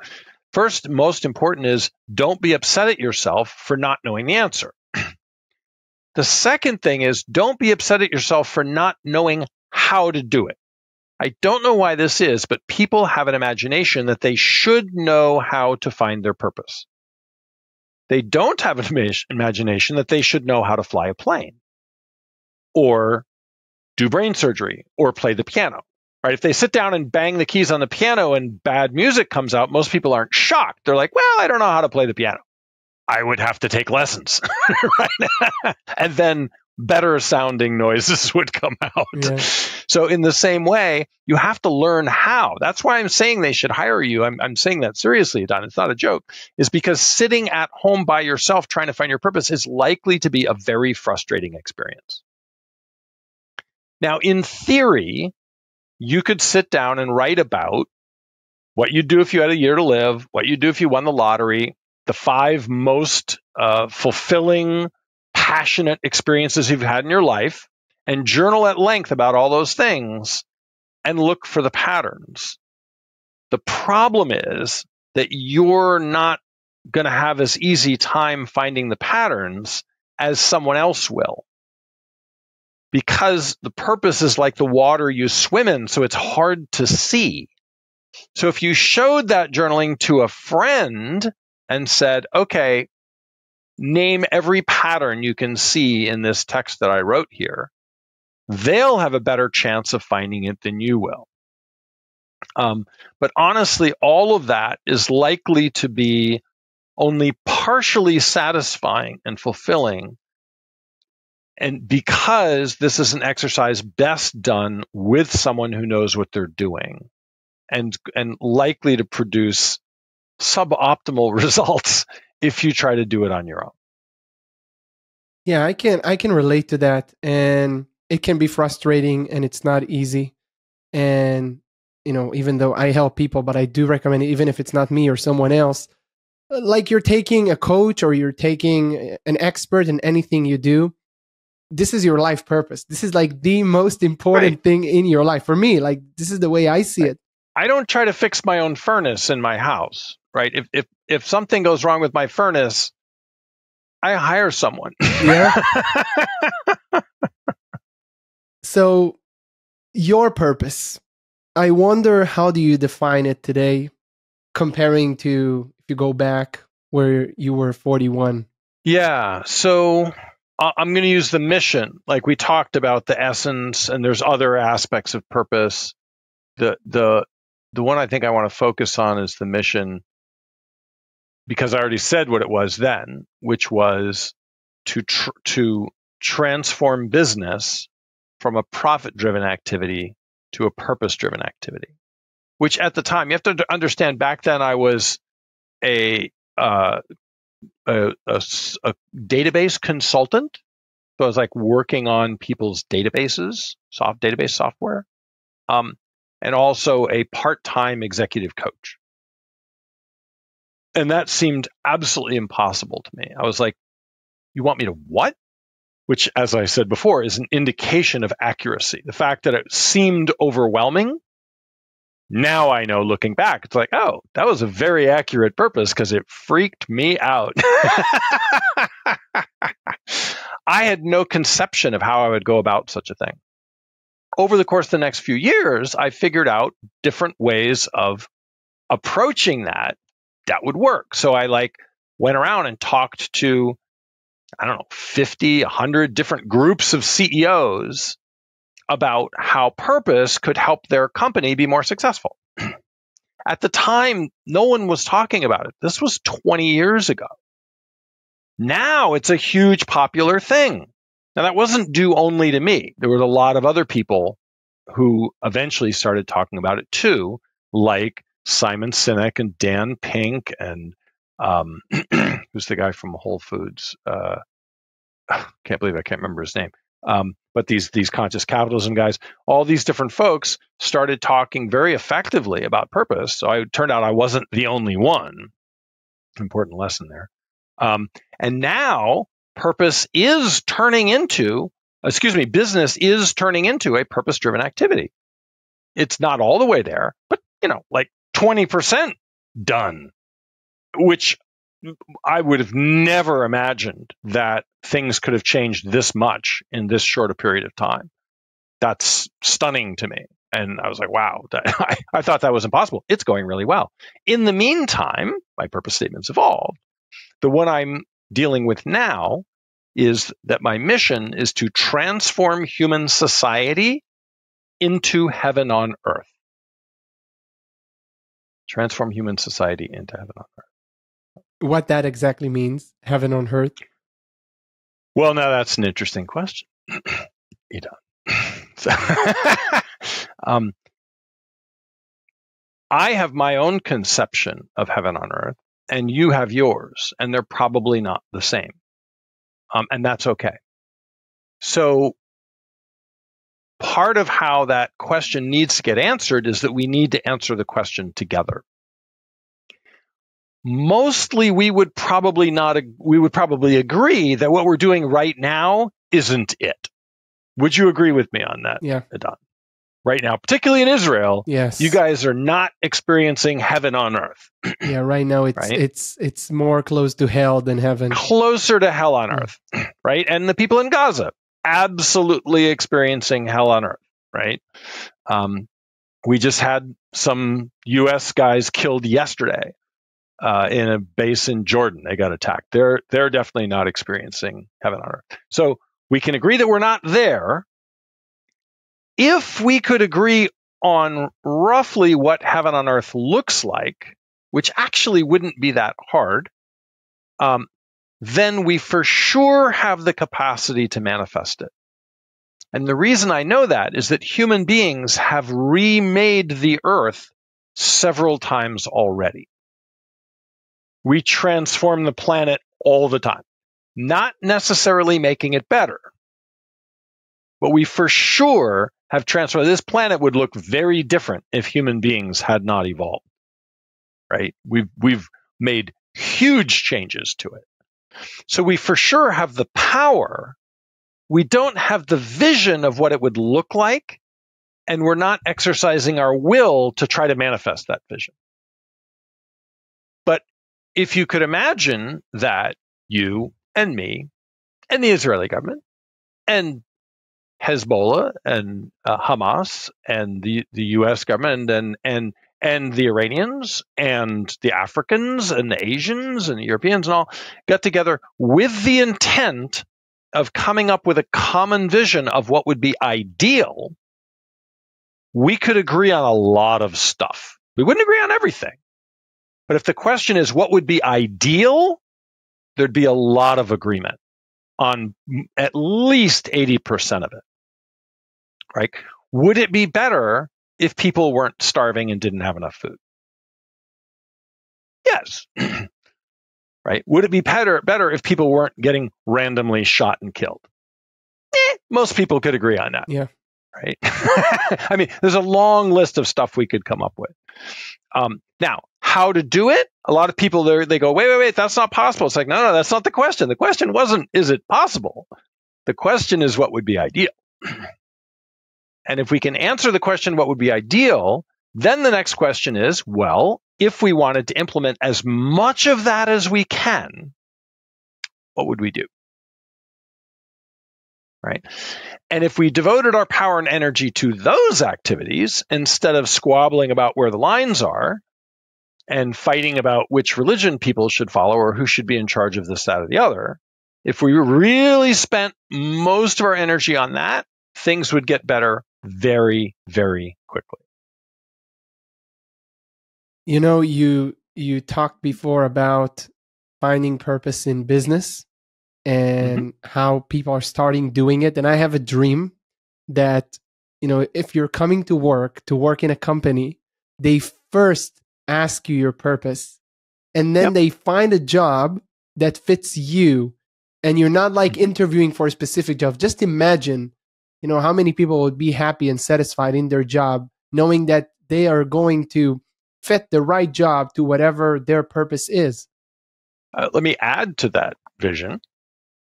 first, most important is don't be upset at yourself for not knowing the answer. The second thing is don't be upset at yourself for not knowing how to do it. I don't know why this is, but people have an imagination that they should know how to find their purpose. They don't have an imagination that they should know how to fly a plane or do brain surgery or play the piano. Right? If they sit down and bang the keys on the piano and bad music comes out, most people aren't shocked. They're like, well, I don't know how to play the piano. I would have to take lessons, right? And then better sounding noises would come out. Yeah. So in the same way, you have to learn how. That's why I'm saying they should hire you. I'm saying that seriously, Don. It's not a joke. Is because sitting at home by yourself trying to find your purpose is likely to be a very frustrating experience. Now, in theory, you could sit down and write about what you'd do if you had a year to live, what you'd do if you won the lottery, the 5 most fulfilling, passionate experiences you've had in your life, and journal at length about all those things and look for the patterns. The problem is that you're not going to have as easy time finding the patterns as someone else will, because the purpose is like the water you swim in, so it's hard to see. So if you showed that journaling to a friend and said, okay, name every pattern you can see in this text that I wrote here, they'll have a better chance of finding it than you will. But honestly, all of that is likely to be only partially satisfying and fulfilling. And because this is an exercise best done with someone who knows what they're doing and likely to produce suboptimal results if you try to do it on your own. Yeah, I can relate to that, and it can be frustrating and it's not easy. And even though I help people, but I do recommend it, even if it's not me or someone else, like you're taking a coach or you're taking an expert in anything you do. This is your life purpose. This is like the most important thing in your life. For me, like this is the way I see it. I don't try to fix my own furnace in my house, right? If something goes wrong with my furnace, I hire someone. Yeah. So your purpose, I wonder, how do you define it today comparing to if you go back where you were 41? Yeah. So I'm going to use the mission. Like we talked about the essence, and there's other aspects of purpose. The one I think I want to focus on is the mission, because I already said what it was then, which was to transform business from a profit-driven activity to a purpose-driven activity. Which at the time, you have to understand, back then I was a database consultant. So I was like working on people's databases, database software, and also a part-time executive coach. And that seemed absolutely impossible to me. I was like, you want me to what? Which, as I said before, is an indication of accuracy. The fact that it seemed overwhelming, now I know, looking back, it's like, oh, that was a very accurate purpose because it freaked me out. I had no conception of how I would go about such a thing. Over the course of the next few years, I figured out different ways of approaching that would work. So I went around and talked to, 50, 100 different groups of CEOs about how purpose could help their company be more successful. At the time, no one was talking about it. This was 20 years ago. Now it's a huge popular thing. Now, that wasn't due only to me. There was a lot of other people who eventually started talking about it too, like Simon Sinek and Dan Pink and who's the guy from Whole Foods? Can't believe I can't remember his name. But these conscious capitalism guys, all these different folks started talking very effectively about purpose. So it turned out I wasn't the only one. Important lesson there. And now business is turning into a purpose-driven activity. It's not all the way there, but 20% done, which I would have never imagined that things could have changed this much in this short a period of time. That's stunning to me. And I was like, wow, I thought that was impossible. It's going really well. In the meantime, my purpose statement's evolved. The one I'm dealing with now is that my mission is to transform human society into heaven on earth. Transform human society into heaven on earth. what that exactly means, heaven on earth? Well, now that's an interesting question. So, I have my own conception of heaven on earth, and you have yours, and they're probably not the same. And that's okay. So part of how that question needs to get answered is that we need to answer the question together. Mostly we would probably agree that what we're doing right now isn't it. Would you agree with me on that, Yeah. Adon? Right now, particularly in Israel, yes, you guys are not experiencing heaven on earth. Yeah, right now it's more close to hell than heaven. Closer to hell on earth, right? And the people in Gaza, absolutely experiencing hell on earth, right? We just had some U.S. guys killed yesterday in a base in Jordan. They got attacked. They're definitely not experiencing heaven on earth. So we can agree that we're not there. If we could agree on roughly what heaven on earth looks like, which actually wouldn't be that hard, then we for sure have the capacity to manifest it. And the reason I know that is that human beings have remade the earth several times already. We transform the planet all the time, not necessarily making it better, but we for sure have transformed. This planet would look very different if human beings had not evolved, right? We've made huge changes to it. So we for sure have the power. We don't have the vision of what it would look like, and we're not exercising our will to try to manifest that vision. But if you could imagine that you and me and the Israeli government and Hezbollah and Hamas and the U.S. government and the Iranians and the Africans and the Asians and the Europeans and all got together with the intent of coming up with a common vision of what would be ideal, we could agree on a lot of stuff. We wouldn't agree on everything. But if the question is what would be ideal, there'd be a lot of agreement on at least 80% of it. Right? Would it be better if people weren't starving and didn't have enough food? Yes. Right? Would it be better if people weren't getting randomly shot and killed? Most people could agree on that. Yeah. Right? I mean, there's a long list of stuff we could come up with. Now, how to do it? A lot of people they go, wait, that's not possible. It's like, no, that's not the question. The question wasn't, is it possible? The question is, what would be ideal? And if we can answer the question, what would be ideal, then the next question is, well, if we wanted to implement as much of that as we can, what would we do? Right? And if we devoted our power and energy to those activities, instead of squabbling about where the lines are and fighting about which religion people should follow or who should be in charge of this, that, or the other, if we really spent most of our energy on that, things would get better very, very quickly. You know, you talked before about finding purpose in business and how people are starting doing it. And I have a dream that, you know, if you're coming to work in a company, they first ask you your purpose, and then they find a job that fits you, and you're not like interviewing for a specific job. Just imagine, you know, how many people would be happy and satisfied in their job, knowing that they are going to fit the right job to whatever their purpose is. Let me add to that vision.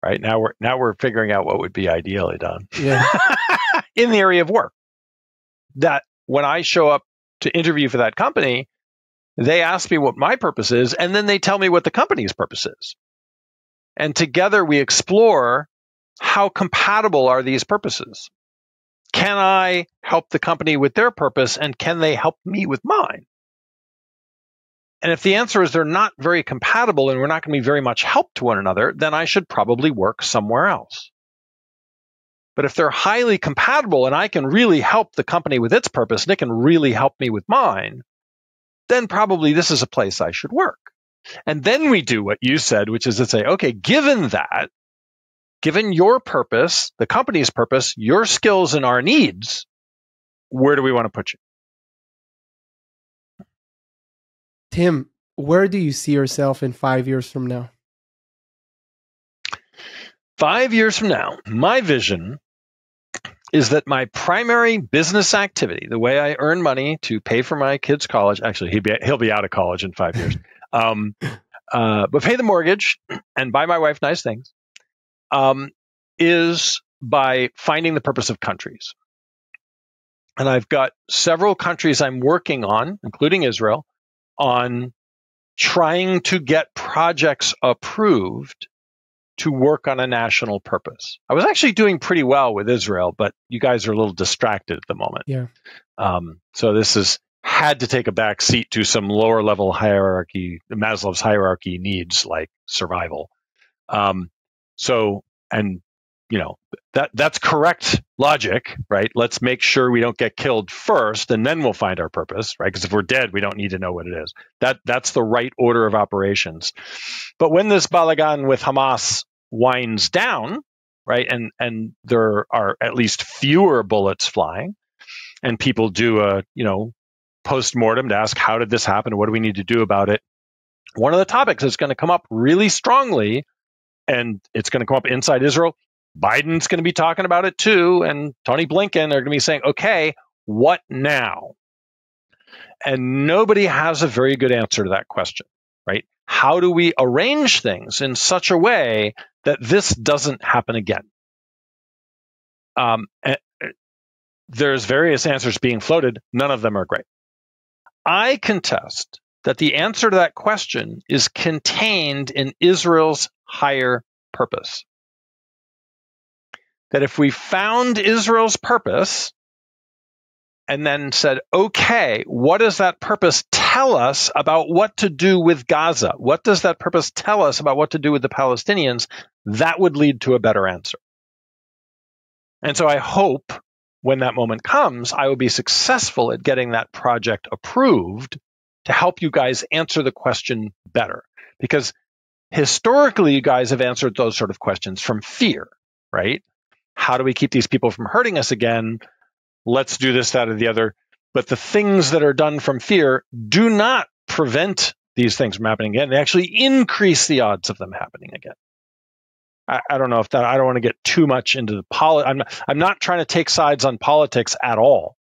Right now we're figuring out what would be ideally done. Yeah. In the area of work. That when I show up to interview for that company, they ask me what my purpose is, and then they tell me what the company's purpose is. And together we explore how compatible are these purposes. Can I help the company with their purpose, and can they help me with mine? And if the answer is they're not very compatible and we're not going to be very much help to one another, then I should probably work somewhere else. But if they're highly compatible and I can really help the company with its purpose and it can really help me with mine, then probably this is a place I should work. And then we do what you said, which is to say, okay, given that, given your purpose, the company's purpose, your skills and our needs, where do we want to put you? Tim, where do you see yourself in 5 years from now? 5 years from now, my vision is that my primary business activity, the way I earn money to pay for my kids' college, actually, he'll be out of college in 5 years, but pay the mortgage and buy my wife nice things, is by finding the purpose of countries. And I've got several countries I'm working on, including Israel, on trying to get projects approved to work on a national purpose. I was actually doing pretty well with Israel, but you guys are a little distracted at the moment. Yeah. So this has had to take a back seat to some lower level hierarchy, Maslow's hierarchy needs like survival. That's correct logic, right? Let's make sure we don't get killed first, and then we'll find our purpose, right? Because if we're dead, we don't need to know what it is. That's the right order of operations. But when this balagan with Hamas winds down, right, and there are at least fewer bullets flying, and people do a post-mortem to ask, how did this happen? What do we need to do about it? One of the topics that's going to come up really strongly, and it's going to come up inside Israel. Biden's going to be talking about it too, and Tony Blinken, they're going to be saying, okay, what now? And nobody has a very good answer to that question, right? How do we arrange things in such a way that this doesn't happen again? There's various answers being floated. None of them are great. I contest that the answer to that question is contained in Israel's higher purpose. That if we found Israel's purpose and then said, okay, what does that purpose tell us about what to do with Gaza? What does that purpose tell us about what to do with the Palestinians? That would lead to a better answer. And so I hope when that moment comes, I will be successful at getting that project approved to help you guys answer the question better. Because historically, you guys have answered those sort of questions from fear, right? How do we keep these people from hurting us again? Let's do this, that, or the other. But the things that are done from fear do not prevent these things from happening again. They actually increase the odds of them happening again. I don't know if that, I don't want to get too much into the I'm not trying to take sides on politics at all.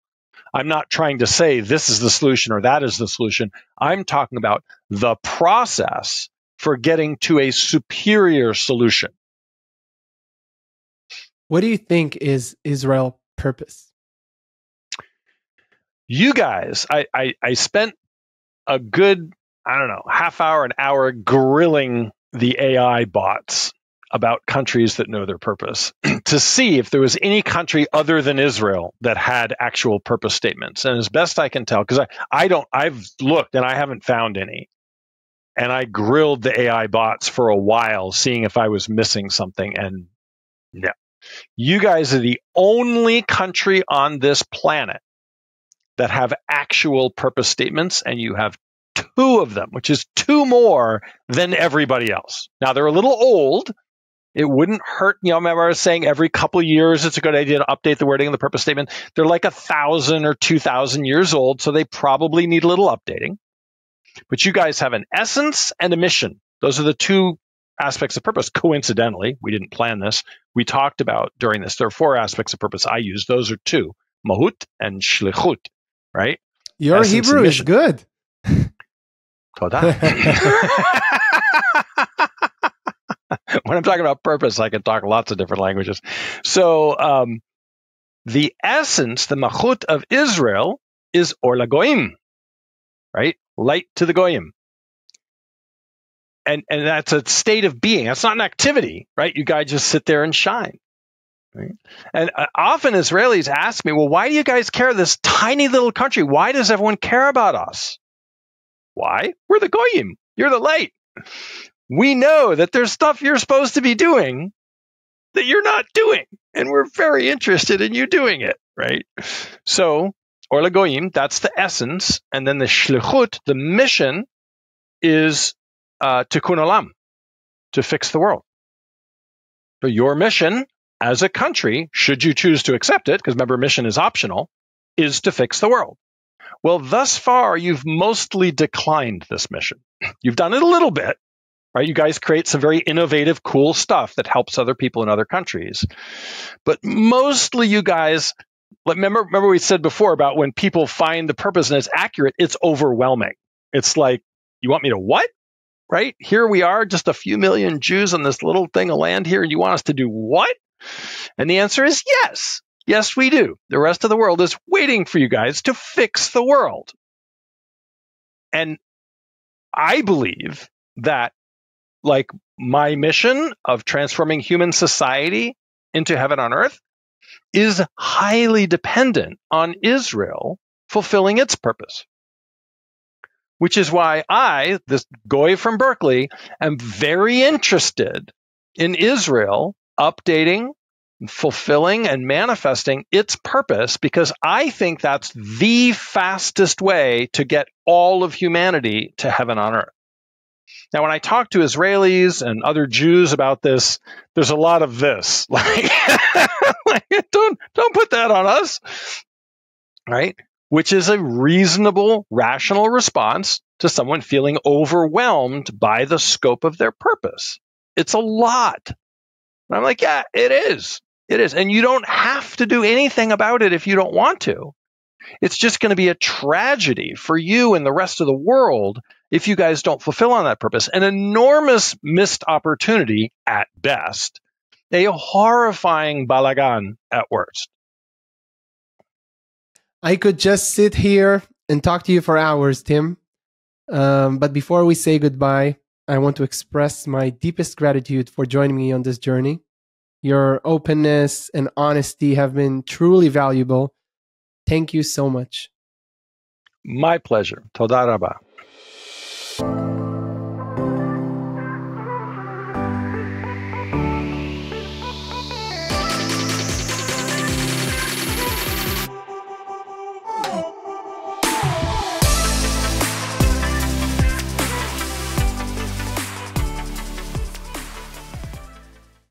I'm not trying to say this is the solution or that is the solution. I'm talking about the process for getting to a superior solution. What do you think is Israel's purpose? You guys, I spent a good, half hour, an hour grilling the AI bots about countries that know their purpose to see if there was any country other than Israel that had actual purpose statements. And as best I can tell, because I've looked and I haven't found any. And I grilled the AI bots for a while, seeing if I was missing something. And no, you guys are the only country on this planet that have actual purpose statements, and you have 2 of them, which is 2 more than everybody else. Now, they're a little old. It wouldn't hurt, remember I was saying every couple of years it's a good idea to update the wording of the purpose statement. They're like 1,000 or 2,000 years old, so they probably need a little updating. But you guys have an essence and a mission. Those are the 2 aspects of purpose. Coincidentally, we didn't plan this. We talked about during this. There are 4 aspects of purpose I use. Those are 2, mahut and shlichut, right? Your essence Hebrew is good. When I'm talking about purpose, I can talk lots of different languages. So the essence, the mahut of Israel is or lagoim, right? Light to the goyim. And that's a state of being. That's not an activity, right? You guys just sit there and shine. Right? And often Israelis ask me, well, why do you guys care? This tiny little country, why does everyone care about us? Why? We're the goyim. You're the light. We know that there's stuff you're supposed to be doing that you're not doing. And we're very interested in you doing it, right? So, or lagoyim, that's the essence. And then the shlichut, the mission, is tikkun olam, to fix the world. So your mission as a country, should you choose to accept it, because remember, mission is optional, is to fix the world. Well, thus far, you've mostly declined this mission. You've done it a little bit, right? You guys create some very innovative, cool stuff that helps other people in other countries. But mostly you guys, remember we said before about when people find the purpose and it's accurate, it's overwhelming. It's like, you want me to what? Right? Here we are, just a few million Jews on this little thing of land here, and you want us to do what? And the answer is yes. Yes, we do. The rest of the world is waiting for you guys to fix the world. And I believe that, like, my mission of transforming human society into heaven on earth is highly dependent on Israel fulfilling its purpose. Which is why I, this goy from Berkeley, am very interested in Israel updating, fulfilling, and manifesting its purpose, because I think that's the fastest way to get all of humanity to heaven on earth. Now, when I talk to Israelis and other Jews about this, there's a lot of this. Like, don't put that on us, right? Which is a reasonable, rational response to someone feeling overwhelmed by the scope of their purpose. It's a lot. And I'm like, yeah, it is. It is. And you don't have to do anything about it if you don't want to. It's just going to be a tragedy for you and the rest of the world if you guys don't fulfill on that purpose. An enormous missed opportunity at best, a horrifying balagan at worst. I could just sit here and talk to you for hours, Tim. But before we say goodbye, I want to express my deepest gratitude for joining me on this journey. Your openness and honesty have been truly valuable. Thank you so much. My pleasure. Toda rabba.